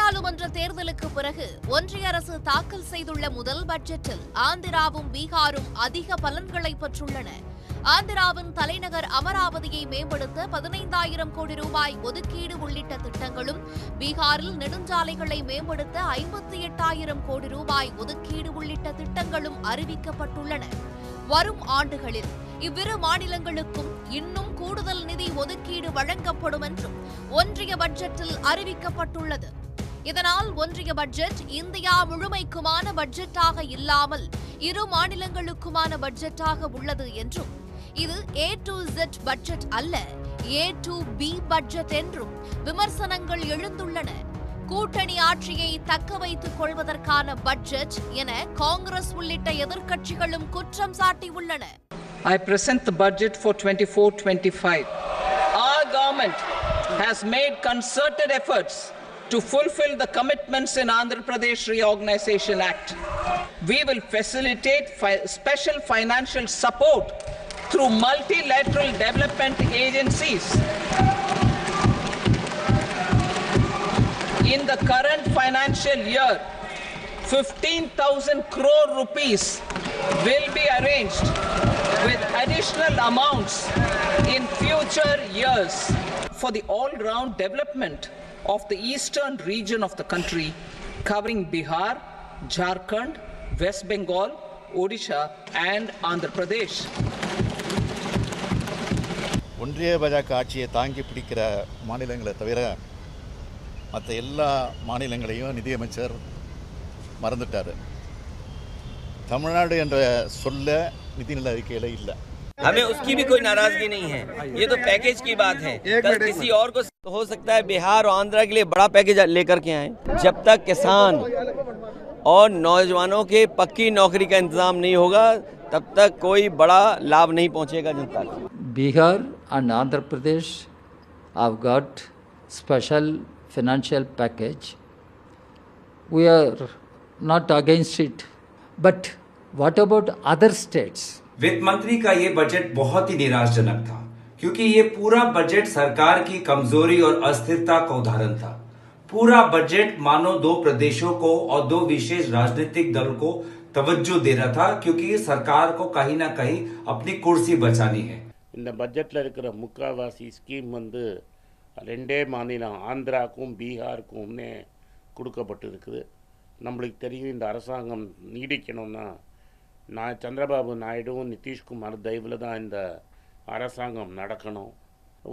நாடாளுமன்ற தேர்தலுக்கு பிறகு ஒன்றிய அரசு தாக்கல் செய்துள்ள முதல் பட்ஜெட்டில் ஆந்திராவும் பீகாரும் அதிக பலன்களை பெற்றுள்ளன. ஆந்திராவின் தலைநகர் அமராவதியை மேம்படுத்த 15,000 கோடி ரூபாய் ஒதுக்கீடு உள்ளிட்ட திட்டங்களும், பீகாரில் நெடுஞ்சாலைகளை மேம்படுத்த 58,000 கோடி ரூபாய் ஒதுக்கீடு உள்ளிட்ட திட்டங்களும் அறிவிக்கப்பட்டுள்ளன. வரும் ஆண்டுகளில் இவ்விரு மாநிலங்களுக்கும் இன்னும் கூடுதல் நிதி ஒதுக்கீடு வழங்கப்படும் என்றும் ஒன்றிய பட்ஜெட்டில் அறிவிக்கப்பட்டுள்ளது. இதனால் ஒன்றிய பட்ஜெட் இந்தியா முழுமைக்குமான பட்ஜெட்டாக இல்லாமல் இரு மாநிலங்களுக்குமான பட்ஜெட்டாக உள்ளது என்றும், இது A to Z பட்ஜெட் அல்ல, A to B பட்ஜெட் என்றும் விமர்சனங்கள் எழுந்துள்ளன. கூட்டணி ஆட்சியை தக்க வைத்துக் கொள்வதற்கான பட்ஜெட் என காங்கிரஸ் உள்ளிட்ட எதிர்க்கட்சிகளும் குற்றம் சாட்டியுள்ளன. I present the budget for 24-25. Our government has made concerted efforts to fulfill the commitments in Andhra Pradesh Reorganization Act. We will facilitate special financial support through multilateral development agencies. In the current financial year, 15,000 crore rupees will be arranged with additional amounts in future years for the all-round development of the eastern region of the country, covering Bihar, Jharkhand, West Bengal, Odisha and Andhra Pradesh. ஒன்றிய பாஜக ஆட்சியை தாங்கி பிடிக்கிற மாநிலங்களை தவிர மற்ற எல்லா மாநிலங்களையும் நிதியமைச்சர் மறந்துட்டார். தமிழ்நாடு என்ற சொல்ல நிதிநிலை அறிக்கையில் இல்லை. हमें उसकी भी कोई नाराजगी नहीं है, ये तो पैकेज की बात है. कल किसी और को हो सकता है बिहार और आंध्रा के लिए बड़ा पैकेज लेकर के आए. जब तक किसान और नौजवानों के पक्की नौकरी का इंतजाम नहीं होगा तब तक कोई बड़ा लाभ नहीं पहुंचेगा जनता को. Bihar and Andhra Pradesh have got special financial package. We are not against it, but what about other states? वित्त मंत्री का ये बजट बहुत ही निराशाजनक था, क्योंकि ये पूरा बजट सरकार की कमजोरी और अस्थिरता का उदाहरण था. पूरा बजट मानो दो प्रदेशों को और दो विशेष राजनीतिक दल को तवज्जो दे रहा था, क्योंकि सरकार को कहीं ना कहीं अपनी कुर्सी बचानी है. இந்த பட்ஜெட்டில் இருக்கிற முக்கால்வாசி ஸ்கீம் வந்து ரெண்டே மாநிலம் ஆந்திராவுக்கும் பீகாருக்கும்னே கொடுக்கப்பட்டிருக்குது. நம்மளுக்கு தெரியும், இந்த அரசாங்கம் நீடிக்கணும்னா சந்திரபாபு நாயுடுவும் நிதிஷ்குமார் தயவில் தான் இந்த அரசாங்கம் நடக்கணும்.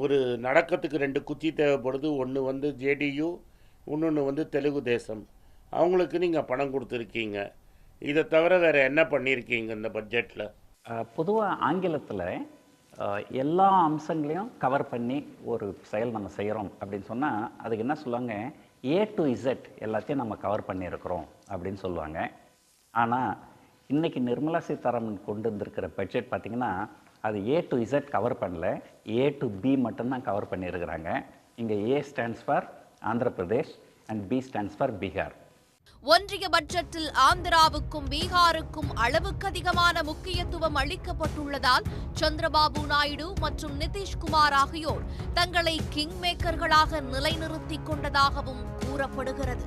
ஒரு நடக்கிறதுக்கு ரெண்டு குச்சி தேவைப்படுது. ஒன்று வந்து JDU, இன்னொன்று வந்து தெலுங்கு தேசம். அவங்களுக்கு நீங்கள் பணம் கொடுத்துருக்கீங்க. இதை தவிர வேறு என்ன பண்ணியிருக்கீங்க இந்த பட்ஜெட்டில்? பொதுவாக ஆங்கிலத்தில் எல்லா அம்சங்களையும் கவர் பண்ணி ஒரு செயல் நம்ம செய்கிறோம் அப்படின்னு சொன்னால் அதுக்கு என்ன சொல்லுவாங்க, A to Z எல்லாத்தையும் நம்ம கவர் பண்ணியிருக்கிறோம் அப்படின்னு சொல்லுவாங்க. ஆனால் இன்றைக்கி நிர்மலா சீதாராமன் கொண்டு வந்திருக்கிற பட்ஜெட் பார்த்திங்கன்னா அது A to Z கவர் பண்ணல, A to B மட்டும்தான் கவர் பண்ணியிருக்கிறாங்க. இங்கே A stands for Andhra Pradesh and B stands for Bihar. ஒன்றிய பட்ஜெட்டில் ஆந்திராவுக்கும் பீகாருக்கும் அளவுக்கு அதிகமான முக்கியத்துவம் அளிக்கப்பட்டுள்ளதால் சந்திரபாபு நாயுடு மற்றும் நிதிஷ்குமார் ஆகியோர் தங்களை கிங் மேக்கர்களாக நிலைநிறுத்திக் கொண்டதாகவும் கூறப்படுகிறது.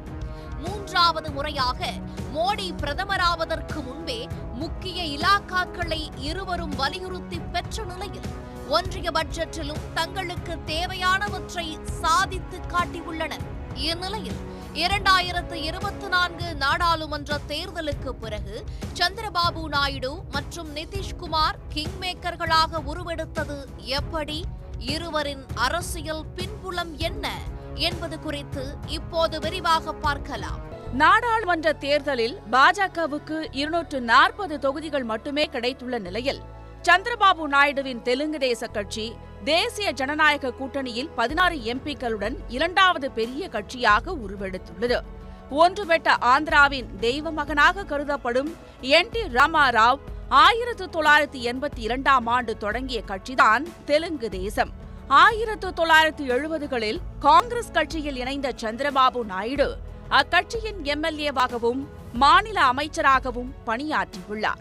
மூன்றாவது முறையாக மோடி பிரதமராவதற்கு முன்பே முக்கிய இலாக்காக்களை இருவரும் வலியுறுத்தி பெற்ற நிலையில் ஒன்றிய பட்ஜெட்டிலும் தங்களுக்கு தேவையானவற்றை சாதித்து காட்டியுள்ளனர். இந்நிலையில் 2024 நாடாளுமன்ற தேர்தலுக்கு பிறகு சந்திரபாபு நாயுடு மற்றும் நிதிஷ்குமார் கிங் மேக்கர்களாக உருவெடுத்தது எப்படி, இருவரின் அரசியல் பின்புலம் என்ன என்பது குறித்து இப்போது விரிவாக பார்க்கலாம். நாடாளுமன்ற தேர்தலில் பாஜகவுக்கு 240 தொகுதிகள் மட்டுமே கிடைத்துள்ள நிலையில் சந்திரபாபு நாயுடுவின் தெலுங்கு தேச கட்சி தேசிய ஜனநாயக கூட்டணியில் 16 MPக்களுடன் இரண்டாவது பெரிய கட்சியாக உருவெடுத்துள்ளது. ஒன்றுபட்ட ஆந்திராவின் தெய்வ மகனாக கருதப்படும் NT ராமாராவ் 1982ஆம் ஆண்டு தொடங்கிய கட்சிதான் தெலுங்கு தேசம். 1970களில் காங்கிரஸ் கட்சியில் இணைந்த சந்திரபாபு நாயுடு அக்கட்சியின் MLAவாகவும் மாநில அமைச்சராகவும் பணியாற்றியுள்ளார்.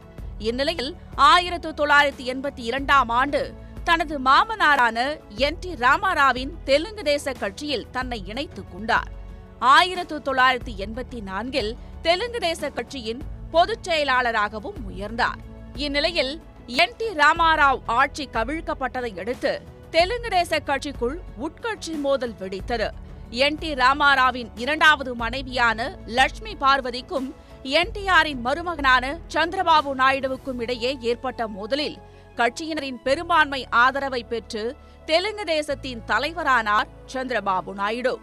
இந்நிலையில் 1982ஆம் ஆண்டு தனது மாமனாரான NT ராமாராவின் தெலுங்கு தேச கட்சியில் தன்னை இணைத்துக் கொண்டார். 1984 தெலுங்கு தேச கட்சியின் பொதுச் செயலாளராகவும் உயர்ந்தார். இந்நிலையில் என்.டி. ராமாராவ் ஆட்சி கவிழ்க்கப்பட்டதை அடுத்து தெலுங்கு தேச கட்சிக்குள் உட்கட்சி மோதல் வெடித்தது. என்.டி. ராமாராவின் இரண்டாவது மனைவியான லட்சுமி பார்வதிக்கும் என்டிஆரின் மருமகனான சந்திரபாபு நாயுடுவுக்கும் இடையே ஏற்பட்ட மோதலில் கட்சியினரின் பெரும்பான்மை ஆதரவை பெற்று தெலுங்கு தேசத்தின் தலைவரானார் சந்திரபாபு நாயுடு.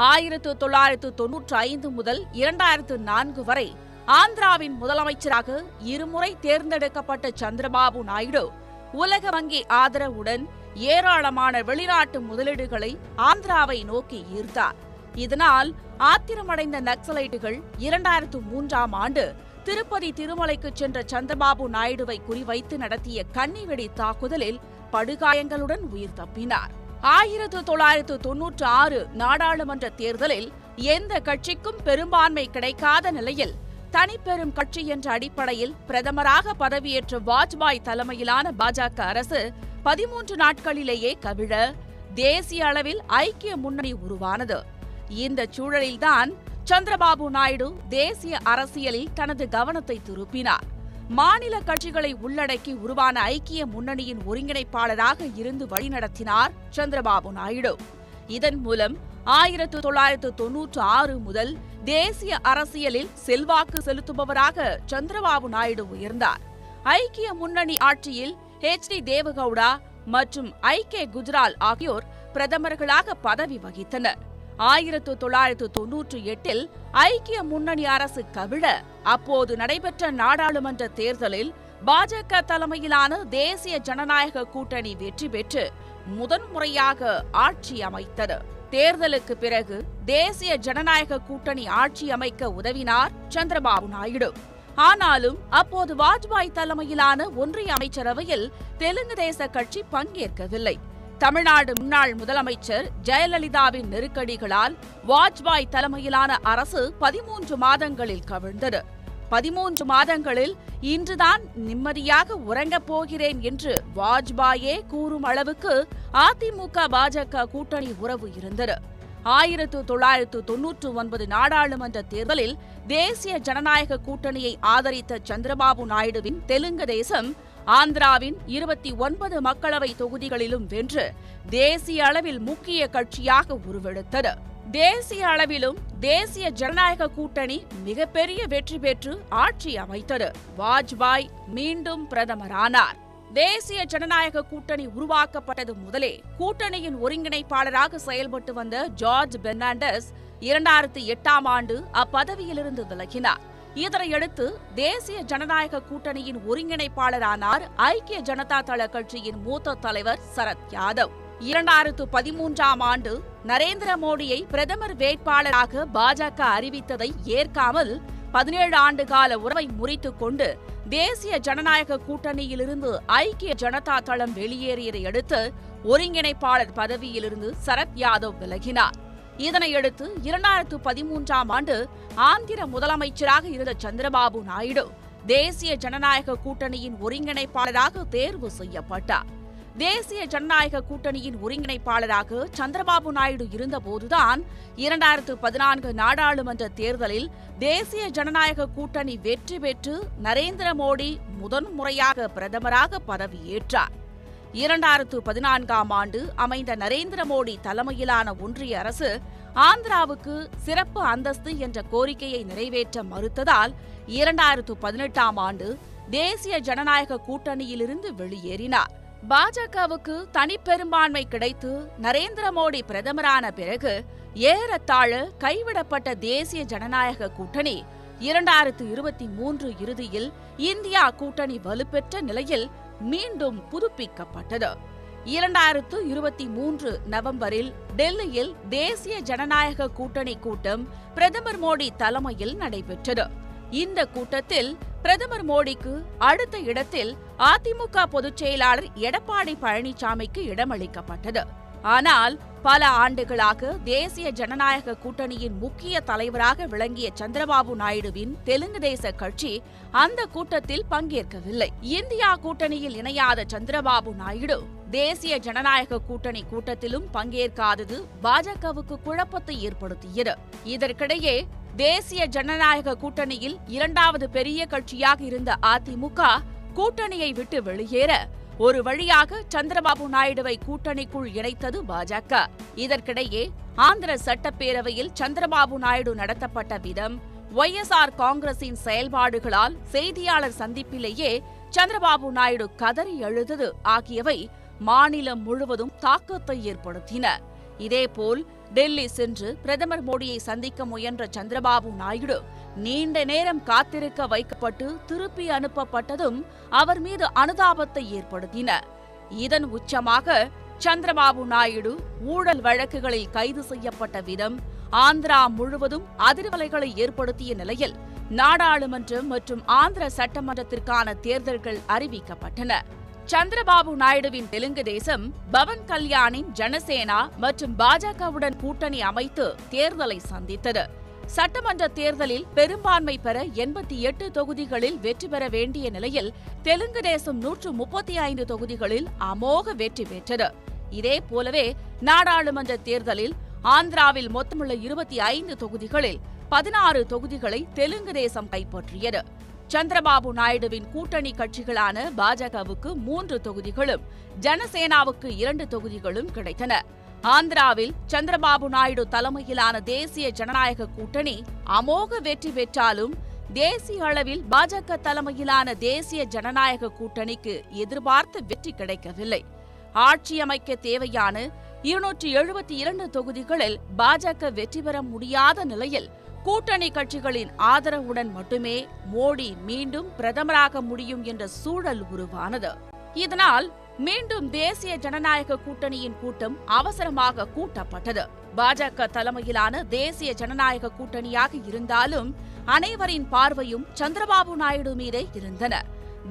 1995 முதல் 2004 வரை ஆந்திராவின் முதலமைச்சராக இருமுறை தேர்ந்தெடுக்கப்பட்ட சந்திரபாபு நாயுடு உலக வங்கி ஆதரவுடன் ஏராளமான வெளிநாட்டு முதலீடுகளை ஆந்திராவை நோக்கி ஈர்த்தார். இதனால் ஆத்திரமடைந்த நக்சலைட்டுகள் 2003ஆம் ஆண்டு திருப்பதி திருமலைக்கு சென்ற சந்திரபாபு நாயுடுவை குறிவைத்து நடத்திய கன்னிவெடி தாக்குதலில் படுகாயங்களுடன் உயிர் தப்பினார். 1996 நாடாளுமன்ற தேர்தலில் எந்த கட்சிக்கும் பெரும்பான்மை கிடைக்காத நிலையில் தனிப்பெரும் கட்சி என்ற அடிப்படையில் பிரதமராக பதவியேற்ற வாஜ்பாய் தலைமையிலான பாஜக அரசு 13 நாட்களிலேயே கவிழ தேசிய அளவில் ஐக்கிய முன்னணி உருவானது. இந்த சூழலில்தான் சந்திரபாபு நாயுடு தேசிய அரசியலில் தனது கவனத்தை திருப்பினார். மாநில கட்சிகளை உள்ளடக்கி உருவான ஐக்கிய முன்னணியின் ஒருங்கிணைப்பாளராக இருந்து வழிநடத்தினார் சந்திரபாபு நாயுடு. இதன் மூலம் 1996 முதல் தேசிய அரசியலில் செல்வாக்கு செலுத்துபவராக சந்திரபாபு நாயுடு உயர்ந்தார். ஐக்கிய முன்னணி ஆட்சியில் H.D. தேவகவுடா மற்றும் I.K. குஜ்ரால் ஆகியோர் பிரதமர்களாக பதவி வகித்தனர். 1998 ஐக்கிய முன்னணி அரசு கவிழ அப்போது நடைபெற்ற நாடாளுமன்ற தேர்தலில் பாஜக தலைமையிலான தேசிய ஜனநாயக கூட்டணி வெற்றி பெற்று முதன்முறையாக ஆட்சி அமைத்தது. தேர்தலுக்கு பிறகு தேசிய ஜனநாயக கூட்டணி ஆட்சி அமைக்க உதவினார் சந்திரபாபு நாயுடு. ஆனாலும் அப்போது வாஜ்பாய் தலைமையிலான ஒன்றிய அமைச்சரவையில் தெலுங்கு தேச கட்சி பங்கேற்கவில்லை. தமிழ்நாடு முன்னாள் முதலமைச்சர் ஜெயலலிதாவின் நெருக்கடிகளால் வாஜ்பாய் தலைமையிலான அரசு 13 மாதங்களில் கவிழ்ந்தது. 13 மாதங்களில் இன்றுதான் நிம்மதியாக உறங்கப் போகிறேன் என்று வாஜ்பாயே கூறும் அளவுக்கு அதிமுக பாஜக கூட்டணி உறவு இருந்தது. 1999 நாடாளுமன்ற தேர்தலில் தேசிய ஜனநாயக கூட்டணியை ஆதரித்த சந்திரபாபு நாயுடுவின் தெலுங்கு தேசம் ஆந்திராவின் 29 மக்களவை தொகுதிகளிலும் வென்று தேசிய அளவில் முக்கிய கட்சியாக உருவெடுத்தது. தேசிய அளவிலும் தேசிய ஜனநாயக கூட்டணி மிகப்பெரிய வெற்றி பெற்று ஆட்சி அமைத்தது. வாஜ்பாய் மீண்டும் பிரதமரானார். தேசிய ஜனநாயக கூட்டணி உருவாக்கப்பட்டது முதலே கூட்டணியின் ஒருங்கிணைப்பாளராக செயல்பட்டு வந்த ஜார்ஜ் பெர்னாண்டஸ் 2008ஆம் ஆண்டு அப்பதவியிலிருந்து விலகினார். இதனையடுத்து தேசிய ஜனநாயக கூட்டணியின் ஒருங்கிணைப்பாளரானார் ஐக்கிய ஜனதா தள கட்சியின் மூத்த தலைவர் சரத் யாதவ். 2013ஆம் ஆண்டு நரேந்திர மோடியை பிரதமர் வேட்பாளராக பாஜக அறிவித்ததை ஏற்காமல் 17 ஆண்டு கால உறவை முறித்துக் கொண்டு தேசிய ஜனநாயக கூட்டணியிலிருந்து ஐக்கிய ஜனதா தளம் வெளியேறியதை அடுத்து ஒருங்கிணைப்பாளர் பதவியிலிருந்து சரத் யாதவ் விலகினார். இதனையடுத்து 2013ஆம் ஆண்டு ஆந்திர முதலமைச்சராக இருந்த சந்திரபாபு நாயுடு தேசிய ஜனநாயக கூட்டணியின் ஒருங்கிணைப்பாளராக தேர்வு செய்யப்பட்டார். தேசிய ஜனநாயக கூட்டணியின் ஒருங்கிணைப்பாளராக சந்திரபாபு நாயுடு இருந்தபோதுதான் 2014 நாடாளுமன்ற தேர்தலில் தேசிய ஜனநாயக கூட்டணி வெற்றி பெற்று நரேந்திர மோடி முதன்முறையாக பிரதமராக பதவியேற்றார். 2014ஆம் ஆண்டு அமைந்த நரேந்திர மோடி தலைமையிலான ஒன்றிய அரசு ஆந்திராவுக்கு சிறப்பு அந்தஸ்து என்ற கோரிக்கையை நிறைவேற்ற மறுத்ததால் 2018ஆம் ஆண்டு தேசிய ஜனநாயக கூட்டணியிலிருந்து வெளியேறினார். பாஜகவுக்கு தனிப்பெரும்பான்மை கிடைத்து நரேந்திர மோடி பிரதமரான பிறகு ஏறத்தாழ கைவிடப்பட்ட தேசிய ஜனநாயக கூட்டணி 2023 இறுதியில் இந்தியா கூட்டணி வலுப்பெற்ற நிலையில் மீண்டும் புதுப்பிக்கப்பட்டது. 2023 நவம்பரில் டெல்லியில் தேசிய ஜனநாயக கூட்டணி கூட்டம் பிரதமர் மோடி தலைமையில் நடைபெற்றது. இந்த கூட்டத்தில் பிரதமர் மோடிக்கு அடுத்த இடத்தில் அதிமுக பொதுச் செயலாளர் எடப்பாடி பழனிசாமிக்கு இடமளிக்கப்பட்டது. ஆனால் பல ஆண்டுகளாக தேசிய ஜனநாயக கூட்டணியின் முக்கிய தலைவராக விளங்கிய சந்திரபாபு நாயுடுவின் தெலுங்கு தேச கட்சி அந்த கூட்டத்தில் பங்கேற்கவில்லை. இந்தியா கூட்டணியில் இணையாத சந்திரபாபு நாயுடு தேசிய ஜனநாயக கூட்டணி கூட்டத்திலும் பங்கேற்காதது பாஜகவுக்கு குழப்பத்தை ஏற்படுத்தியது. இதற்கிடையே தேசிய ஜனநாயக கூட்டணியில் இரண்டாவது பெரிய கட்சியாக இருந்த அதிமுக கூட்டணியை விட்டு வெளியேற ஒரு வழியாக சந்திரபாபு நாயுடுவை கூட்டணிக்குள் இணைத்தது பாஜக. இதற்கிடையே ஆந்திர சட்டப்பேரவையில் சந்திரபாபு நாயுடு நடத்தப்பட்ட விதம், YSR காங்கிரசின் செயல்பாடுகளால் செய்தியாளர் சந்திப்பிலேயே சந்திரபாபு நாயுடு கதறி அழுதது ஆகியவை மாநிலம் முழுவதும் தாக்கத்தை ஏற்படுத்தின. இதேபோல் டெல்லி சென்று பிரதமர் மோடியை சந்திக்க முயன்ற சந்திரபாபு நாயுடு நீண்ட நேரம் காத்திருக்க வைக்கப்பட்டு திருப்பி அனுப்பப்பட்டதும் அவர் மீது அனுதாபத்தை ஏற்படுத்தின. இதன் உச்சமாக சந்திரபாபு நாயுடு ஊழல் வழக்குகளில் கைது செய்யப்பட்ட விதம் ஆந்திரா முழுவதும் அதிர்வலைகளை ஏற்படுத்திய நிலையில் நாடாளுமன்றம் மற்றும் ஆந்திர சட்டமன்றத்திற்கான தேர்தல்கள் அறிவிக்கப்பட்டன. சந்திரபாபு நாயுடுவின் தெலுங்கு தேசம் பவன் கல்யாணின் ஜனசேனா மற்றும் பாஜகவுடன் கூட்டணி அமைத்து தேர்தலை சந்தித்தது. சட்டமன்ற தேர்தலில் பெரும்பான்மை பெற 88 தொகுதிகளில் வெற்றி பெற வேண்டிய நிலையில் தெலுங்கு தேசம் 135 தொகுதிகளில் அமோக வெற்றி பெற்றது. இதே போலவே நாடாளுமன்ற தேர்தலில் ஆந்திராவில் மொத்தமுள்ள 25 தொகுதிகளில் 16 தொகுதிகளை தெலுங்கு தேசம் கைப்பற்றியது. சந்திரபாபு நாயுடுவின் கூட்டணி கட்சிகளான பாஜகவுக்கு 3 தொகுதிகளும் ஜனசேனாவுக்கு 2 தொகுதிகளும் கிடைத்தன. ஆந்திராவில் சந்திரபாபு நாயுடு தலைமையிலான தேசிய ஜனநாயக கூட்டணி அமோக வெற்றி பெற்றாலும் தேசிய அளவில் பாஜக தலைமையிலான தேசிய ஜனநாயக கூட்டணிக்கு எதிர்பார்த்த வெற்றி கிடைக்கவில்லை. ஆட்சி அமைக்க தேவையான 272 தொகுதிகளில் பாஜக வெற்றி பெற முடியாத நிலையில் கூட்டணி கட்சிகளின் ஆதரவுடன் மட்டுமே மோடி மீண்டும் பிரதமராக முடியும் என்ற சூழல் உருவானது. இதனால் மீண்டும் தேசிய ஜனநாயக கூட்டணியின் கூட்டம் அவசரமாக கூட்டப்பட்டது. பாஜக தலைமையிலான தேசிய ஜனநாயக கூட்டணியாக இருந்தாலும் அனைவரின் பார்வையும் சந்திரபாபு நாயுடு மீதே இருந்தன.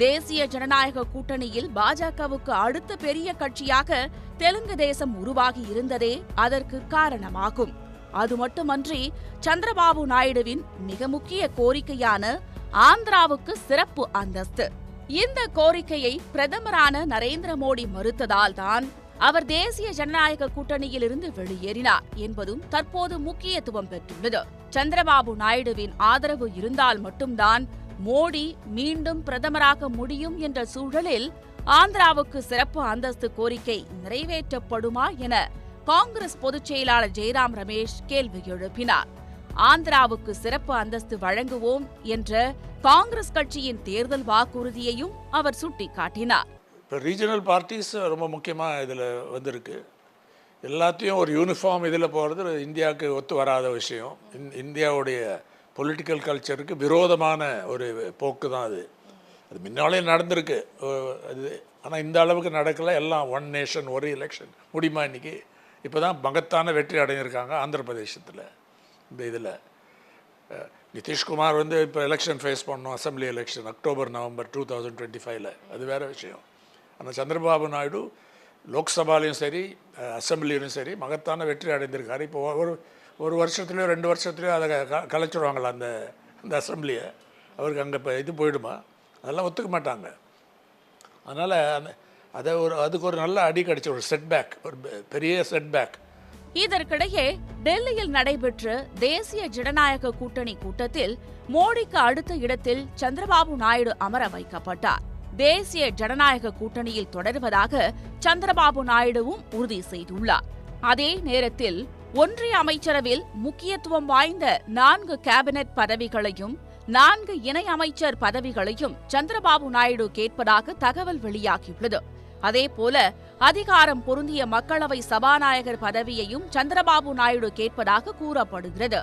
தேசிய ஜனநாயக கூட்டணியில் பாஜகவுக்கு அடுத்த பெரிய கட்சியாக தெலுங்கு தேசம் உருவாகி இருந்ததே அதற்கு காரணமாகும். அது மட்டுமன்றி சந்திரபாபு நாயுடுவின் மிக முக்கிய கோரிக்கையான ஆந்திராவுக்கு சிறப்பு அந்தஸ்து, இந்த கோரிக்கையை பிரதமரான நரேந்திர மோடி மறுத்ததால் தான் அவர் தேசிய ஜனநாயக கூட்டணியிலிருந்து வெளியேறினார் என்பதும் தற்போது முக்கியத்துவம் பெற்றுள்ளது. சந்திரபாபு நாயுடுவின் ஆதரவு இருந்தால் மட்டும்தான் மோடி மீண்டும் பிரதமராக முடியும் என்ற சூழலில் ஆந்திராவுக்கு சிறப்பு அந்தஸ்து கோரிக்கை நிறைவேற்றப்படுமா என காங்கிரஸ் பொதுச் செயலாளர் ஜெய்ராம் ரமேஷ் கேள்வி எழுப்பினார். ஆந்திராவுக்கு சிறப்பு அந்தஸ்து வழங்குவோம் என்ற காங்கிரஸ் கட்சியின் தேர்தல் வாக்குறுதியையும் அவர் சுட்டிக்காட்டினார். இப்போ ரீஜனல் பார்ட்டிஸ் ரொம்ப முக்கியமாக இதில் வந்திருக்கு. எல்லாத்தையும் ஒரு யூனிஃபார்ம் இதில் போகிறது இந்தியாவுக்கு ஒத்து வராத விஷயம். இந்தியாவுடைய பொலிட்டிக்கல் கல்ச்சருக்கு விரோதமான ஒரு போக்கு தான் அது. அது முன்னாலே நடந்திருக்கு அது, ஆனால் இந்த அளவுக்கு நடக்கலை. எல்லாம் ஒன் நேஷன் ஒரு எலெக்ஷன் முடியுமா இன்றைக்கி? இப்போ தான் மகத்தான வெற்றி அடைஞ்சிருக்காங்க ஆந்திர பிரதேசத்தில். இந்த இதில் நிதிஷ்குமார் இப்போ எலெக்ஷன் ஃபேஸ் பண்ணோம், அசம்பிளி எலெக்ஷன் October, November 2025. அது வேறு விஷயம். ஆனால் சந்திரபாபு நாயுடு லோக்சபாலையும் சரி அசம்பிளியிலும் சரி மகத்தான வெற்றி அடைந்திருக்காரு. இப்போ ஒரு வருஷத்துலையோ 2 வருஷத்துலையோ அதை கலைச்சிடுவாங்களா அந்த அசம்பிளியை? அவருக்கு அங்கே இப்போ இது போயிடுமா? அதெல்லாம் ஒத்துக்க மாட்டாங்க. அதனால் அதுக்கு ஒரு நல்ல அடி கிடைச்ச ஒரு செட்பேக், ஒரு பெரிய செட்பேக். இதற்கிடையே டெல்லியில் நடைபெற்ற தேசிய ஜனநாயக கூட்டணி கூட்டத்தில் மோடிக்கு அடுத்த இடத்தில் சந்திரபாபு நாயுடு அமர வைக்கப்பட்டார். தேசிய ஜனநாயக கூட்டணியில் தொடர்வதாக சந்திரபாபு நாயுடுவும் உறுதி செய்துள்ளார். அதே நேரத்தில் ஒன்றிய அமைச்சரவையில் முக்கியத்துவம் வாய்ந்த 4 கேபினெட் பதவிகளையும் 4 இணை அமைச்சர் பதவிகளையும் சந்திரபாபு நாயுடு கேட்பதாக தகவல் வெளியாகியுள்ளது. அதேபோல அதிகாரம் பொருந்திய மக்களவை சபாநாயகர் பதவியையும் சந்திரபாபு நாயுடு கேட்பதாக கூறப்படுகிறது.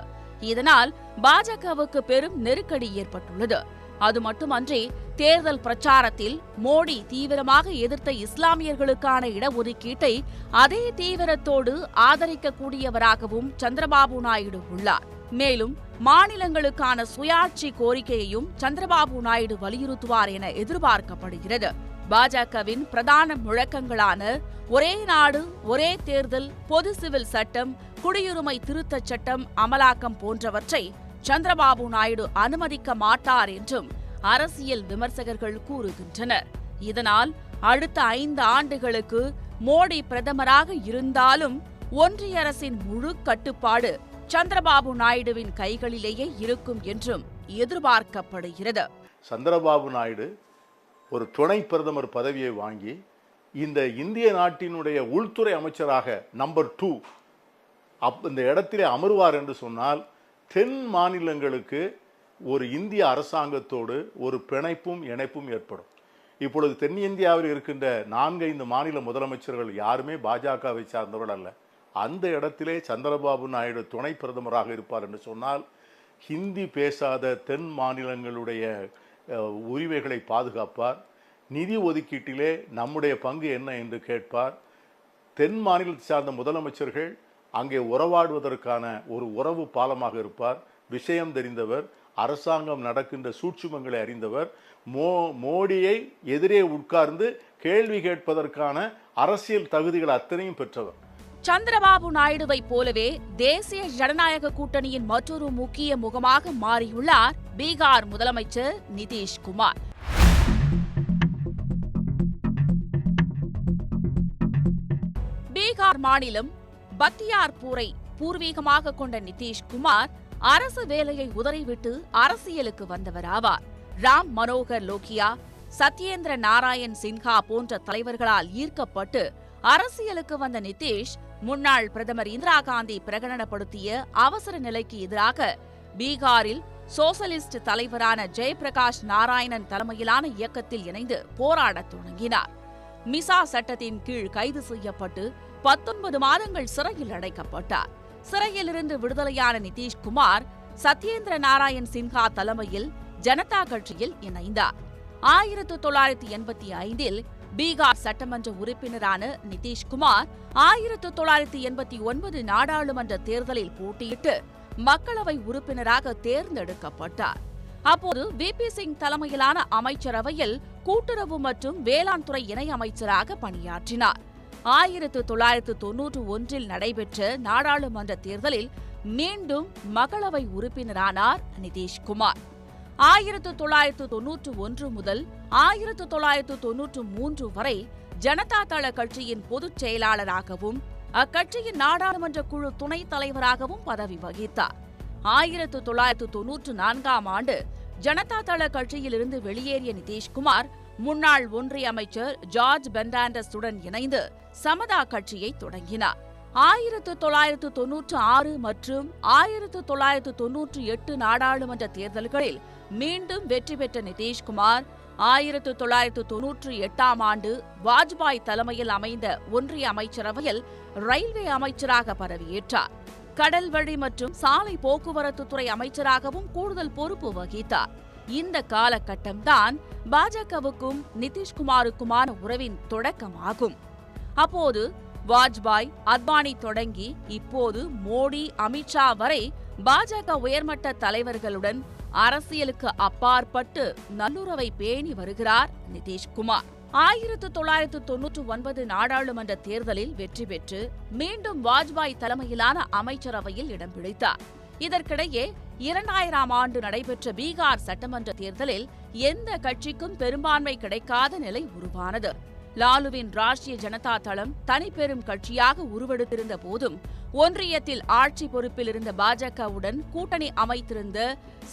இதனால் பாஜகவுக்கு பெரும் நெருக்கடி ஏற்பட்டுள்ளது. அது மட்டுமன்றி தேர்தல் பிரச்சாரத்தில் மோடி தீவிரமாக எதிர்த்த இஸ்லாமியர்களுக்கான இடஒதுக்கீட்டை அதே தீவிரத்தோடு ஆதரிக்கக்கூடியவராகவும் சந்திரபாபு நாயுடு உள்ளார். மேலும் மாநிலங்களுக்கான சுயாட்சி கோரிக்கையையும் சந்திரபாபு நாயுடு வலியுறுத்துவார் என எதிர்பார்க்கப்படுகிறது. பாஜகவின் பிரதான முழக்கங்களான ஒரே நாடு ஒரே தேர்தல், பொது சிவில் சட்டம், குடியுரிமை திருத்தச் சட்டம் அமலாக்கம் போன்றவற்றை சந்திரபாபு நாயுடு அனுமதிக்க மாட்டார் என்றும் அரசியல் விமர்சகர்கள் கூறுகின்றனர். இதனால் அடுத்த 5 ஆண்டுகளுக்கு மோடி பிரதமராக இருந்தாலும் ஒன்றிய அரசின் முழு கட்டுப்பாடு சந்திரபாபு நாயுடுவின் கைகளிலேயே இருக்கும் என்றும் எதிர்பார்க்கப்படுகிறது. சந்திரபாபு நாயுடு ஒரு துணை பிரதமர் பதவியை வாங்கி இந்த இந்திய நாட்டினுடைய உள்துறை அமைச்சராக நம்பர் 2 இந்த இடத்திலே அமர்வார் என்று சொன்னால் தென் மாநிலங்களுக்கு ஒரு இந்திய அரசாங்கத்தோடு ஒரு பிணைப்பும் இணைப்பும் ஏற்படும். இப்பொழுது தென்னிந்தியாவில் இருக்கின்ற 4-5 மாநில முதலமைச்சர்கள் யாருமே பாஜகவை சார்ந்தவர்கள் அல்ல. அந்த இடத்திலே சந்திரபாபு நாயுடு துணை பிரதமராக இருப்பார் என்று சொன்னால் ஹிந்தி பேசாத தென் மாநிலங்களுடைய உரிமைகளை பாதுகாப்பார். நிதி ஒதுக்கீட்டிலே நம்முடைய பங்கு என்ன என்று கேட்பார். தென் மாநிலத்தை சார்ந்த முதலமைச்சர்கள் அங்கே உறவாடுவதற்கான ஒரு உறவு பாலமாக இருப்பார். விஷயம் தெரிந்தவர், அரசாங்கம் நடக்கின்ற சூட்சுமங்களை அறிந்தவர், மோடியை எதிரே உட்கார்ந்து கேள்வி கேட்பதற்கான அரசியல் தகுதிகள் அத்தனையும் பெற்றவர். சந்திரபாபு நாயுடுவை போலவே தேசிய ஜனநாயக கூட்டணியின் மற்றொரு முக்கிய முகமாக மாறியுள்ளார் பீகார் முதலமைச்சர் நிதிஷ்குமார். பீகார் மாநிலம் பக்தியார்பூரை பூர்வீகமாக கொண்ட நிதிஷ்குமார் அரசு வேலையை உதறிவிட்டு அரசியலுக்கு வந்தவராவார். ராம் மனோகர் லோகியா, சத்யேந்திர நாராயண் சின்ஹா போன்ற தலைவர்களால் ஈர்க்கப்பட்டு அரசியலுக்கு வந்த நிதிஷ் முன்னாள் பிரதமர் இந்திரா காந்தி பிரகடனப்படுத்திய அவசர நிலைக்கு எதிராக பீகாரில் சோசலிஸ்ட் தலைவரான ஜெயபிரகாஷ் நாராயணன் தலைமையிலான இயக்கத்தில் இணைந்து போராடத் தொடங்கினார். மிசா சட்டத்தின் கீழ் கைது செய்யப்பட்டு 19 மாதங்கள் சிறையில் அடைக்கப்பட்டார். சிறையிலிருந்து விடுதலையான நிதிஷ்குமார் சத்யேந்திர நாராயண் சின்ஹா தலைமையில் ஜனதா கட்சியில் இணைந்தார். 1985இல் பீகார் சட்டமன்ற உறுப்பினரான நிதிஷ்குமார் 1989 நாடாளுமன்ற தேர்தலில் போட்டியிட்டு மக்களவை உறுப்பினராக தேர்ந்தெடுக்கப்பட்டார். அப்போது VP சிங் தலைமையிலான அமைச்சரவையில் கூட்டுறவு மற்றும் வேளாண் துறை இணை அமைச்சராக பணியாற்றினார். 1991இல் நடைபெற்ற நாடாளுமன்ற தேர்தலில் மீண்டும் மக்களவை உறுப்பினரானார் நிதிஷ்குமார். 1991 முதல் 1993 வரை ஜனதா தள கட்சியின் பொதுச் செயலாளராகவும் அக்கட்சியின் நாடாளுமன்ற குழு துணைத் தலைவராகவும் பதவி வகித்தார். 1994ஆம் ஆண்டு ஜனதா தள கட்சியிலிருந்து வெளியேறிய நிதிஷ்குமார் முன்னாள் ஒன்றிய அமைச்சர் ஜார்ஜ் பெர்னாண்டஸுடன் இணைந்து சமதா கட்சியை தொடங்கினார். 1996 மற்றும் 1998 நாடாளுமன்ற தேர்தல்களில் மீண்டும் வெற்றி பெற்ற நிதிஷ்குமார் 1998ஆம் ஆண்டு வாஜ்பாய் தலைமையில் அமைந்த ஒன்றிய அமைச்சரவையில் ரயில்வே அமைச்சராக பதவியேற்றார். கடல் வழி மற்றும் சாலை போக்குவரத்து துறை அமைச்சராகவும் கூடுதல் பொறுப்பு வகித்தார். இந்த காலகட்டம்தான் பாஜகவுக்கும் நிதிஷ்குமாருக்குமான உறவின் தொடக்கமாகும். அப்போது வாஜ்பாய், அத்வானி தொடங்கி இப்போது மோடி, அமித்ஷா வரை பாஜக உயர்மட்ட தலைவர்களுடன் அரசியலுக்கு அப்பாற்பட்டு நல்லுறவை பேணி வருகிறார் நிதிஷ்குமார். 1999 நாடாளுமன்ற தேர்தலில் வெற்றி பெற்று மீண்டும் வாஜ்பாய் தலைமையிலான அமைச்சரவையில் இடம் பிடித்தார். இதற்கிடையே 2000ஆம் ஆண்டு நடைபெற்ற பீகார் சட்டமன்ற தேர்தலில் எந்த கட்சிக்கும் பெரும்பான்மை கிடைக்காத நிலை உருவானது. லாலுவின் ராஷ்டிரிய ஜனதா தளம் தனிப்பெரும் கட்சியாக உருவெடுத்திருந்த போதும் ஒன்றியத்தில் ஆட்சி பொறுப்பில் இருந்த பாஜகவுடன் கூட்டணி அமைத்திருந்த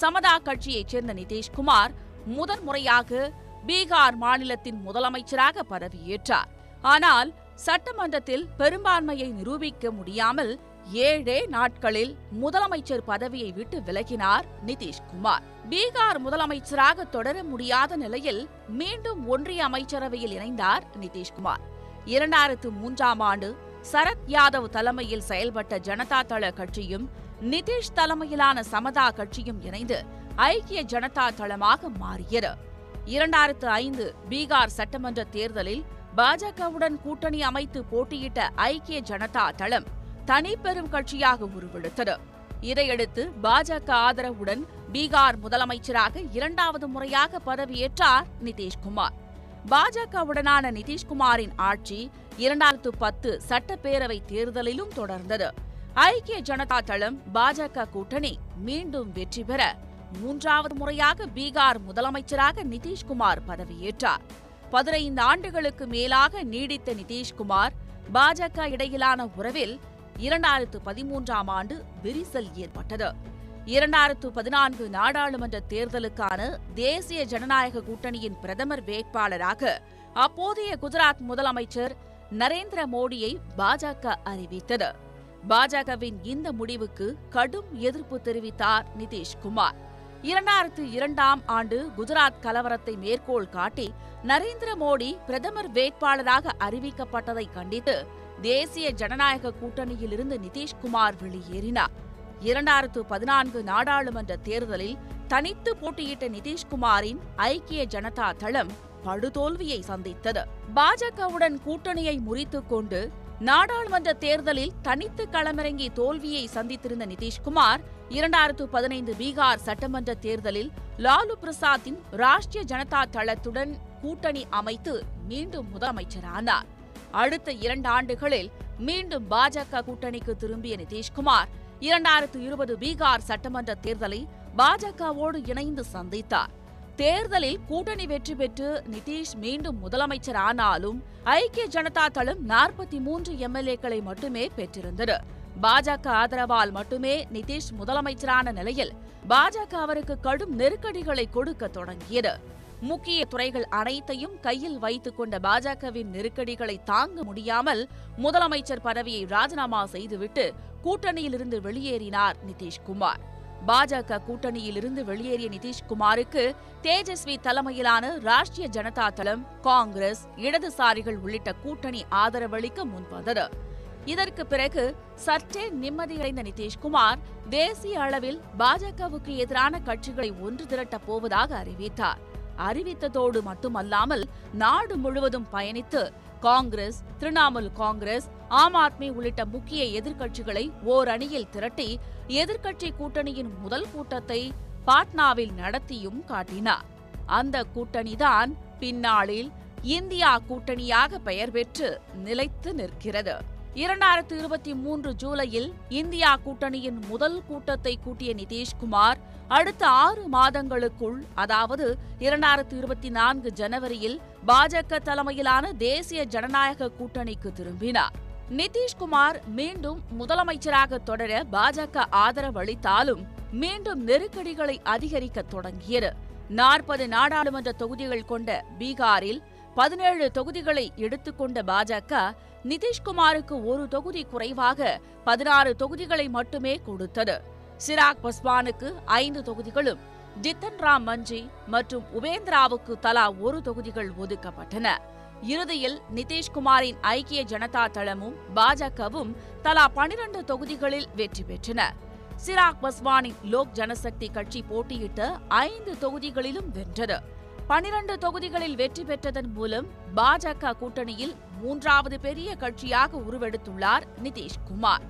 சமதா கட்சியைச் சேர்ந்த நிதிஷ்குமார் முதன்முறையாக பீகார் மாநிலத்தின் முதலமைச்சராக பதவியேற்றார். ஆனால் சட்டமன்றத்தில் பெரும்பான்மையை நிரூபிக்க முடியாமல் 7 நாட்களில் முதலமைச்சர் பதவியை விட்டு விலகினார் நிதிஷ்குமார். பீகார் முதலமைச்சராக தொடர முடியாத நிலையில் மீண்டும் ஒன்றிய அமைச்சரவையில் இணைந்தார் நிதிஷ்குமார். 2003ஆம் ஆண்டு சரத் யாதவ் தலைமையில் செயல்பட்ட ஜனதா தள கட்சியும் நிதிஷ் தலைமையிலான சமதா கட்சியும் இணைந்து ஐக்கிய ஜனதா தளமாக மாறியது. 2005 பீகார் சட்டமன்ற தேர்தலில் பாஜகவுடன் கூட்டணி அமைத்து போட்டியிட்ட ஐக்கிய ஜனதா தளம் தனிப்பெரும் கட்சியாக உருவெடுத்தது. இதையடுத்து பாஜக ஆதரவுடன் பீகார் முதலமைச்சராக 2வது முறையாக பதவியேற்றார் நிதிஷ்குமார். பாஜகவுடனான நிதிஷ்குமாரின் ஆட்சி 2010 சட்டப்பேரவை தேர்தலிலும் தொடர்ந்தது. ஐக்கிய ஜனதா தளம் பாஜக கூட்டணி மீண்டும் வெற்றி பெற 3வது முறையாக பீகார் முதலமைச்சராக நிதிஷ்குமார் பதவியேற்றார். 15 ஆண்டுகளுக்கு மேலாக நீடித்த நிதிஷ்குமார் பாஜக இடையிலான உறவில் 2013ஆம் ஆண்டு விரிசல் ஏற்பட்டது. 2014 நாடாளுமன்ற தேர்தலுக்கான தேசிய ஜனநாயக கூட்டணியின் பிரதமர் வேட்பாளராக அப்போதைய குஜராத் முதலமைச்சர் நரேந்திர மோடியை பாஜக அறிவித்தது. பாஜகவின் இந்த முடிவுக்கு கடும் எதிர்ப்பு தெரிவித்தார் நிதிஷ்குமார். 2002ஆம் ஆண்டு குஜராத் கலவரத்தை மேற்கோள் காட்டி நரேந்திர மோடி பிரதமர் வேட்பாளராக அறிவிக்கப்பட்டதை கண்டித்து தேசிய ஜனநாயக கூட்டணியிலிருந்து நிதிஷ்குமார் வெளியேறினார். 2014 நாடாளுமன்ற தேர்தலில் தனித்து போட்டியிட்ட நிதிஷ்குமாரின் ஐக்கிய ஜனதா தளம் படுதோல்வியை சந்தித்தது. பாஜகவுடன் கூட்டணியை முறித்துக் கொண்டு நாடாளுமன்ற தேர்தலில் தனித்து களமிறங்கி தோல்வியை சந்தித்திருந்த நிதிஷ்குமார் 2015 பீகார் சட்டமன்ற தேர்தலில் லாலு பிரசாத்தின் ராஷ்டிரிய ஜனதா தளத்துடன் கூட்டணி அமைத்து மீண்டும் முதலமைச்சரானார். அடுத்த 2 ஆண்டுகளில் மீண்டும் பாஜக கூட்டணிக்கு திரும்பிய நிதிஷ்குமார் 2020 பீகார் சட்டமன்ற தேர்தலை பாஜகவோடு இணைந்து சந்தித்தார். தேர்தலில் கூட்டணி வெற்றி பெற்று நிதிஷ் மீண்டும் முதலமைச்சர் ஆனாலும் ஐக்கிய ஜனதா தளம் 43 எம்எல்ஏக்களை மட்டுமே பெற்றிருந்தது. பாஜக ஆதரவால் மட்டுமே நிதிஷ் முதலமைச்சரான நிலையில் பாஜக அவருக்கு கடும் நெருக்கடிகளை கொடுக்க தொடங்கியது. முக்கிய துறைகள் அனைத்தையும் கையில் வைத்துக் கொண்ட பாஜகவின் நெருக்கடிகளை தாங்க முடியாமல் முதலமைச்சர் பதவியை ராஜினாமா செய்துவிட்டு கூட்டணியிலிருந்து வெளியேறினார் நிதிஷ்குமார். பாஜக கூட்டணியிலிருந்து வெளியேறிய நிதிஷ்குமாருக்கு தேஜஸ்வி தலைமையிலான ராஷ்டிரிய ஜனதா தளம், காங்கிரஸ், இடதுசாரிகள் உள்ளிட்ட கூட்டணி ஆதரவளிக்க முன்வந்தது. இதற்கு பிறகு சற்றே நிம்மதியடைந்த நிதிஷ்குமார் தேசிய அளவில் பாஜகவுக்கு எதிரான கட்சிகளை ஒன்று திரட்டப் போவதாக அறிவித்தார். அறிவித்ததோடு மட்டுமல்லாமல் நாடு முழுவதும் பயணித்து காங்கிரஸ், திரிணாமுல் காங்கிரஸ், ஆம் ஆத்மி உள்ளிட்ட முக்கிய எதிர்க்கட்சிகளை ஓரணியில் திரட்டி எதிர்க்கட்சி கூட்டணியின் முதல் கூட்டத்தை பாட்னாவில் நடத்தியும் காட்டினார். அந்த கூட்டணிதான் பின்னாளில் இந்தியா கூட்டணியாக பெயர் பெற்று நிலைத்து நிற்கிறது. 2023 ஜூலையில் இந்தியா கூட்டணியின் முதல் கூட்டத்தை கூட்டிய நிதிஷ்குமார் அடுத்த 6 மாதங்களுக்குள், அதாவது 2024 ஜனவரியில் பாஜக தலைமையிலான தேசிய ஜனநாயக கூட்டணிக்கு திரும்பினார். நிதிஷ்குமார் மீண்டும் முதலமைச்சராக தொடர பாஜக ஆதரவு அளித்தாலும் மீண்டும் நெருக்கடிகளை அதிகரிக்க தொடங்கியது. 40 நாடாளுமன்ற தொகுதிகள் கொண்ட பீகாரில் 17 தொகுதிகளை எடுத்துக்கொண்ட பாஜக நிதிஷ்குமாருக்கு ஒரு தொகுதி குறைவாக 16 தொகுதிகளை மட்டுமே கொடுத்தது. சிராக் பஸ்வானுக்கு 5 தொகுதிகளும், ஜித்தன் ராம் மஞ்சி மற்றும் உபேந்திராவுக்கு தலா 1 தொகுதிகள் ஒதுக்கப்பட்டன. இறுதியில் நிதிஷ்குமாரின் ஐக்கிய ஜனதா தளமும் பாஜகவும் தலா 12 தொகுதிகளில் வெற்றி பெற்றன. சிராக் பஸ்வானின் லோக் ஜனசக்தி கட்சி போட்டியிட்ட 5 தொகுதிகளிலும் வென்றது. 12 தொகுதிகளில் வெற்றி பெற்றதன் மூலம் பாஜக கூட்டணியில் 3வது பெரிய கட்சியாக உருவெடுத்துள்ளார் நிதிஷ்குமார்.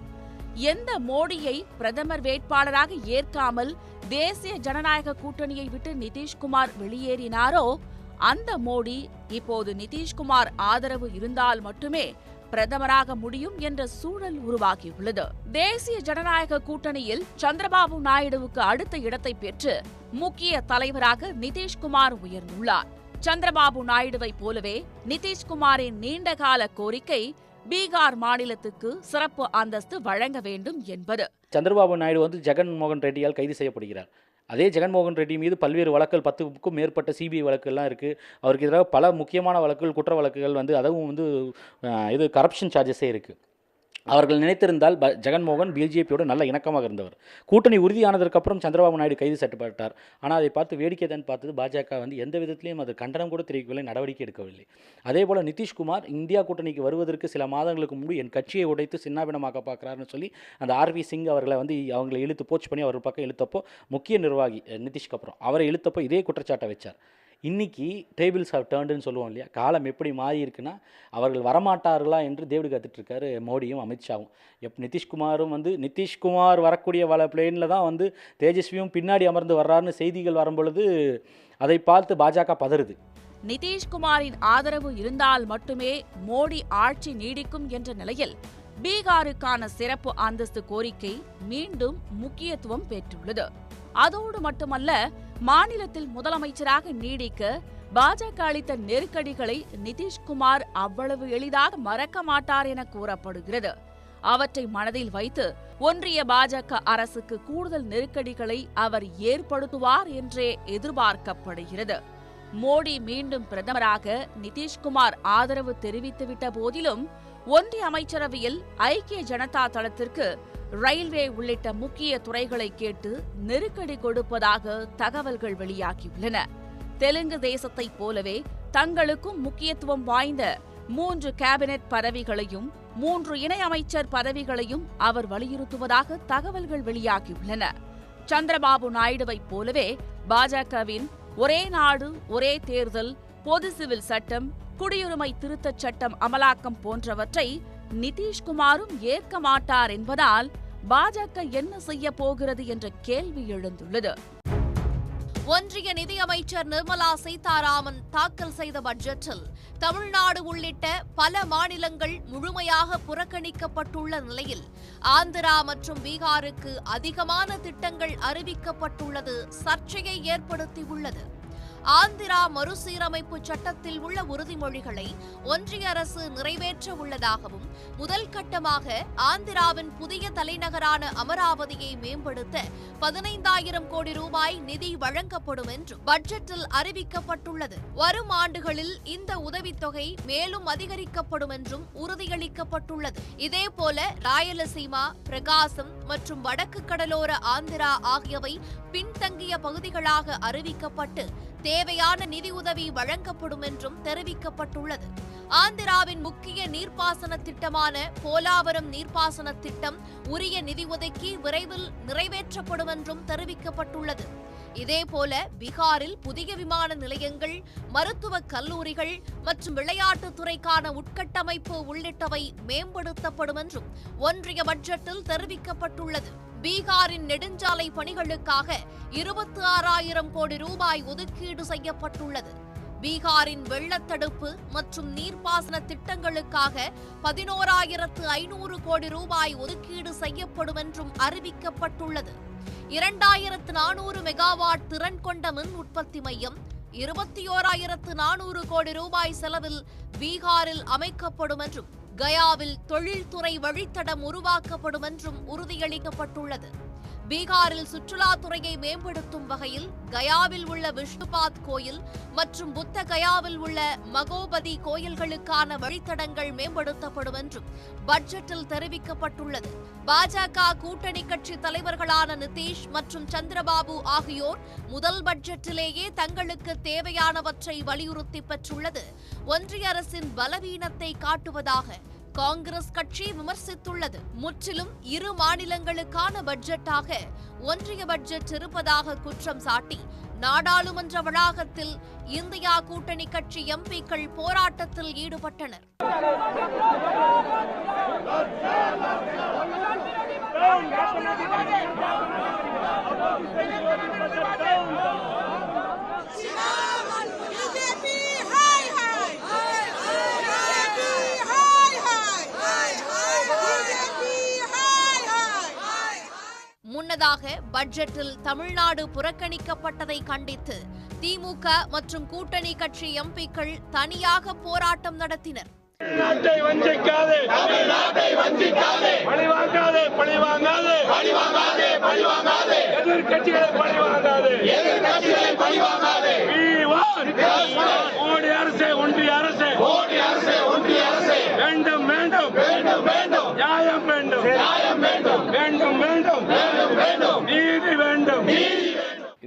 எந்த மோடியை பிரதமர் வேட்பாளராக ஏற்காமல் தேசிய ஜனநாயக கூட்டணியை விட்டு நிதிஷ்குமார் வெளியேறினாரோ அந்த மோடி இப்போது நிதிஷ்குமார் ஆதரவு இருந்தால் மட்டுமே பிரதமராக முடியும் என்ற சூழல் உருவாகியுள்ளது. தேசிய ஜனநாயக கூட்டணியில் சந்திரபாபு நாயுடுவுக்கு அடுத்த இடத்தை பெற்று முக்கிய தலைவராக நிதிஷ்குமார் உயர்ந்துள்ளார். சந்திரபாபு நாயுடுவை போலவே நிதிஷ்குமாரின் நீண்டகால கோரிக்கை பீகார் மாநிலத்துக்கு சிறப்பு அந்தஸ்து வழங்க வேண்டும் என்பது. சந்திரபாபு நாயுடு வந்து ஜெகன்மோகன் ரெட்டியால் கைது செய்யப்படுகிறார். அதே ஜெகன்மோகன் ரெட்டி மீது பல்வேறு வழக்குகள் 10க்கும் மேற்பட்ட சிபிஐ வழக்குகள்லாம் இருக்குது. அவருக்கு எதிராக பல முக்கியமான வழக்குகள், குற்ற வழக்குகள் வந்து அதுவும் வந்து இது கரப்ஷன் சார்ஜஸே இருக்குது. அவர்கள் நினைத்திருந்தால் ஜெகன்மோகன் பிஜேபியோட நல்ல இணக்கமாக இருந்தவர். கூட்டணி உறுதியானதற்கப்புறம் சந்திரபாபு நாயுடு கைது செய்யப்பட்டார். ஆனால் அதை பார்த்து வேடிக்கை தான் பார்த்தது பாஜக வந்து எந்த விதத்திலையும் அது கண்டனம் கூட தெரிவிக்கவில்லை, நடவடிக்கை எடுக்கவில்லை. அதே போல் நிதிஷ்குமார் இந்தியா கூட்டணிக்கு வருவதற்கு சில மாதங்களுக்கு முன்பு என் கட்சியை உடைத்து சின்னாபினமாக்க பார்க்குறாருன்னு சொல்லி அந்த ஆர்வி சிங் அவர்களை வந்து அவங்களை இழுத்து போச்சு பண்ணி அவர் பக்கம் இழுத்தப்போ, முக்கிய நிர்வாகி நிதிஷ்க்கு அப்புறம் அவரை இழுத்தப்போ இதே குற்றச்சாட்டை வச்சார். இன்றைக்கி டேபிள்ஸ் ஹவ் டர்ன்டுன்னு சொல்லுவோம் இல்லையா, காலம் எப்படி மாறி இருக்குன்னா அவர்கள் வரமாட்டார்களா என்று தேவடு காத்துட்ருக்காரு மோடியும் அமித்ஷாவும். நிதிஷ்குமாரும் வந்து நிதிஷ்குமார் வரக்கூடிய பிளேனில் தான் வந்து தேஜஸ்வியும் பின்னாடி அமர்ந்து வர்றாருன்னு செய்திகள் வரும்பொழுது அதை பார்த்து பாஜக பதறுது. நிதிஷ்குமாரின் ஆதரவு இருந்தால் மட்டுமே மோடி ஆட்சி நீடிக்கும் என்ற நிலையில் பீகாருக்கான சிறப்பு அந்தஸ்து கோரிக்கை மீண்டும் முக்கியத்துவம் பெற்றுள்ளது. அதோடு மட்டுமல்ல, மாநிலத்தில் முதலமைச்சராக நீடிக்க பாஜக அளித்த நெருக்கடிகளை நிதிஷ்குமார் அவ்வளவு எளிதாக மறக்க மாட்டார் என கூறப்படுகிறது. அவற்றை மனதில் வைத்து ஒன்றிய பாஜக அரசுக்கு கூடுதல் நெருக்கடிகளை அவர் ஏற்படுத்துவார் என்றே எதிர்பார்க்கப்படுகிறது. மோடி மீண்டும் பிரதமராக நிதிஷ்குமார் ஆதரவு தெரிவித்துவிட்ட போதிலும் ஒன்றிய அமைச்சரவையில் ஐக்கிய ஜனதா தளத்திற்கு ரயில்வே உள்ளிட்ட முக்கிய துறைகளை கேட்டு நெருக்கடி கொடுப்பதாக தகவல்கள் வெளியாகியுள்ளன. தெலுங்கு தேசத்தைப் போலவே தங்களுக்கும் முக்கியத்துவம் வாய்ந்த 3 கேபினெட் பதவிகளையும் 3 இணையமைச்சர் பதவிகளையும் அவர் வலியுறுத்துவதாக தகவல்கள் வெளியாகியுள்ளன. சந்திரபாபு நாயுடுவைப் போலவே பாஜகவின் ஒரே நாடு ஒரே தேர்தல், பொது சிவில் சட்டம், குடியுரிமை திருத்தச் சட்டம் அமலாக்கம் போன்றவற்றை நிதிஷ்குமாரும் ஏற்க மாட்டார் என்பதால் பாஜக என்ன செய்ய போகிறது என்ற கேள்வி எழுந்துள்ளது. ஒன்றிய நிதியமைச்சர் நிர்மலா சீதாராமன் தாக்கல் செய்த பட்ஜெட்டில் தமிழ்நாடு உள்ளிட்ட பல மாநிலங்கள் முழுமையாக புறக்கணிக்கப்பட்டுள்ள நிலையில் ஆந்திரா மற்றும் பீகாருக்கு அதிகமான திட்டங்கள் அறிவிக்கப்பட்டுள்ளது சர்ச்சையை ஏற்படுத்தியுள்ளது. ஆந்திரா மறுசீரமைப்பு சட்டத்தில் உள்ள உறுதிமொழிகளை ஒன்றிய அரசு நிறைவேற்ற உள்ளதாகவும் முதல் கட்டமாக ஆந்திராவின் புதிய தலைநகரான அமராவதியை மேம்படுத்த 15,000 கோடி ரூபாய் நிதி வழங்கப்படும் என்றும் பட்ஜெட்டில் அறிவிக்கப்பட்டுள்ளது. வரும் ஆண்டுகளில் இந்த உதவித்தொகை மேலும் அதிகரிக்கப்படும் என்றும் உறுதியளிக்கப்பட்டுள்ளது. இதேபோல ராயலசீமா, பிரகாசம் மற்றும் வடக்கு கடலோர ஆந்திரா ஆகியவை பின்தங்கிய பகுதிகளாக அறிவிக்கப்பட்டு தேவையான நிதியுதவி வழங்கப்படும் என்றும் தெரிவிக்கப்பட்டுள்ளது. ஆந்திராவின் முக்கிய நீர்ப்பாசன திட்டமான போலாவரம் நீர்ப்பாசன திட்டம் உரிய நிதி ஒதுக்கி விரைவில் நிறைவேற்றப்படும் என்றும் தெரிவிக்கப்பட்டுள்ளது. இதேபோல பீகாரில் புதிய விமான நிலையங்கள், மருத்துவக் கல்லூரிகள் மற்றும் விளையாட்டுத் துறைக்கான உட்கட்டமைப்பு உள்ளிட்டவை மேம்படுத்தப்படும் என்றும் ஒன்றிய பட்ஜெட்டில் தெரிவிக்கப்பட்டுள்ளது. பீகாரின் நெடுஞ்சாலை பணிகளுக்காக 26,000 கோடி ரூபாய் ஒதுக்கீடு செய்யப்பட்டுள்ளது. பீகாரின் வெள்ளத்தடுப்பு மற்றும் நீர்ப்பாசன திட்டங்களுக்காக 11,500 கோடி ரூபாய் ஒதுக்கீடு செய்யப்படும் என்றும் அறிவிக்கப்பட்டுள்ளது. 2,400 மெகாவாட் திறன் கொண்ட மின் உற்பத்தி மையம் 21,400 கோடி ரூபாய் செலவில் பீகாரில் அமைக்கப்படும் என்றும் கயாவில் தொழில்துறை வழித்தடம் உருவாக்கப்படும் என்றும் உறுதியளிக்கப்பட்டுள்ளது. பீகாரில் சுற்றுலாத்துறையை மேம்படுத்தும் வகையில் கயாவில் உள்ள விஷ்ணுபாத் கோயில் மற்றும் புத்த கயாவில் உள்ள மகோபதி கோயில்களுக்கான வழித்தடங்கள் மேம்படுத்தப்படும் என்றும் பட்ஜெட்டில் தெரிவிக்கப்பட்டுள்ளது. பாஜக கூட்டணி கட்சி தலைவர்களான நிதிஷ் மற்றும் சந்திரபாபு ஆகியோர் முதல் பட்ஜெட்டிலேயே தங்களுக்கு தேவையானவற்றை வலியுறுத்தி பெற்றுள்ளது ஒன்றிய அரசின் பலவீனத்தை காட்டுவதாக காங்கிரஸ் கட்சி விமர்சித்துள்ளது. முற்றிலும் இரு மாநிலங்களுக்கான பட்ஜெட்டாக ஒன்றிய பட்ஜெட் இருப்பதாக குற்றம் சாட்டி நாடாளுமன்ற வளாகத்தில் இந்தியா கூட்டணி கட்சி எம்பிக்கள் போராட்டத்தில் ஈடுபட்டனர். முன்னதாக பட்ஜெட்டில் தமிழ்நாடு புறக்கணிக்கப்பட்டதை கண்டித்து திமுக மற்றும் கூட்டணி கட்சி எம்பிக்கள் தனியாக போராட்டம் நடத்தினர்.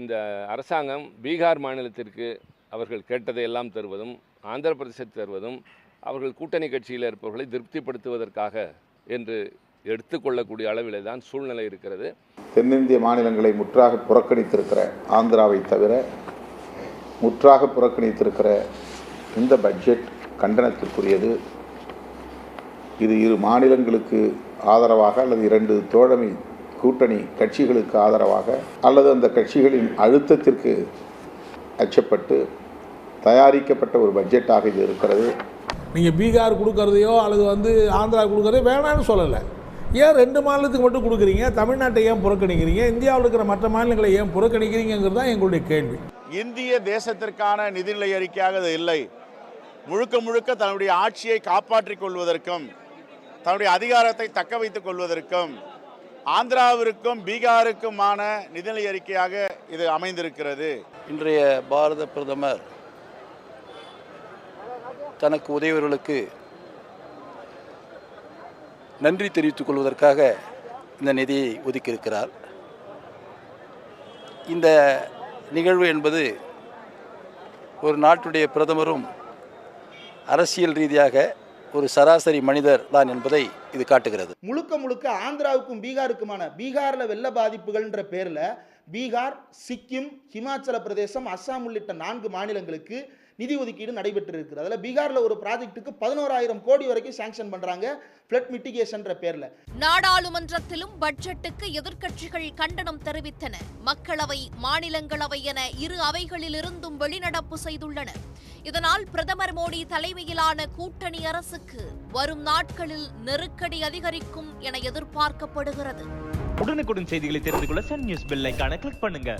இந்த அரசாங்கம் பீகார் மாநிலத்திற்கு அவர்கள் கேட்டதை எல்லாம் தருவதும், ஆந்திர பிரதேசத்தை தருவதும் அவர்கள் கூட்டணி கட்சியில் இருப்பவர்களை திருப்திப்படுத்துவதற்காக என்று எடுத்துக்கொள்ளக்கூடிய அளவிலே தான் சூழ்நிலை இருக்கிறது. தென்னிந்திய மாநிலங்களை முற்றாக புறக்கணித்திருக்கிற ஆந்திராவை தவிர முற்றாக புறக்கணித்திருக்கிற இந்த பட்ஜெட் கண்டனத்திற்குரியது. இது இரு மாநிலங்களுக்கு ஆதரவாக அல்லது இரண்டு தோழமை கூட்டணி கட்சிகளுக்கு ஆதரவாக அல்லது அந்த கட்சிகளின் அழுத்தத்திற்கு அச்சப்பட்டு தயாரிக்கப்பட்ட ஒரு பட்ஜெட்டாக இது இருக்கிறது. நீங்கள் பீகார் கொடுக்கறதையோ அல்லது ஆந்திரா கொடுக்கறதையோ வேணான்னு சொல்லலை. ஏன் 2 மாநிலத்துக்கு மட்டும் கொடுக்குறீங்க? தமிழ்நாட்டை ஏன் புறக்கணிக்கிறீங்க? இந்தியாவில் இருக்கிற மற்ற மாநிலங்களை ஏன் புறக்கணிக்கிறீங்கிறது தான் எங்களுடைய கேள்வி. இந்திய தேசத்திற்கான நிதிநிலை அறிக்கையாக அது இல்லை. முழுக்க முழுக்க தன்னுடைய ஆட்சியை காப்பாற்றிக் கொள்வதற்கும் தன்னுடைய அதிகாரத்தை தக்க வைத்துக் கொள்வதற்கும் ஆந்திராவிற்கும் பீகாருக்குமான நிதிநிலை அறிக்கையாக இது அமைந்திருக்கிறது. இன்றைய பாரத பிரதமர் தனக்கு உதவியவர்களுக்கு நன்றி தெரிவித்துக் கொள்வதற்காக இந்த நிதியை ஒதுக்கியிருக்கிறார். இந்த நிகழ்வு என்பது ஒரு நாட்டுடைய பிரதமரும் அரசியல் ரீதியாக ஒரு சராசரி மனிதர் தான் என்பதை இது காட்டுகிறது. முழுக்க முழுக்க ஆந்திராவுக்கும் பீகாருக்குமான பீகாரில் வெள்ள பாதிப்புகள்ன்ற பேரில் பீகார், சிக்கிம், ஹிமாச்சல பிரதேசம், அஸ்ஸாம் உள்ளிட்ட 4 மாநிலங்களுக்கு நிதி ஒதுக்கீடு நடைபெற்று இருக்குது. அதில் பீகாரில் ஒரு ப்ராஜெக்ட்டுக்கு 11,000 கோடி வரைக்கும் சாங்ஷன் பண்ணுறாங்க ஃப்ளட் மிட்டிகேஷன்ற பேரில். நாடாளுமன்றத்திலும் பட்ஜெட்டுக்கு எதிர்க்கட்சிகள் கண்டனம் தெரிவித்தன. மக்களவை, மாநிலங்களவை என இரு அவைகளிலிருந்தும் வெளிநடப்பு செய்துள்ளன. இதனால் பிரதமர் மோடி தலைமையிலான கூட்டணி அரசுக்கு வரும் நாட்களில் நெருக்கடி அதிகரிக்கும் என எதிர்பார்க்கப்படுகிறது. உடனுக்குடன் செய்திகளை தெரிந்து கொள்ள சன் நியூஸ் பெல் ஐகானை கிளிக் பண்ணுங்க.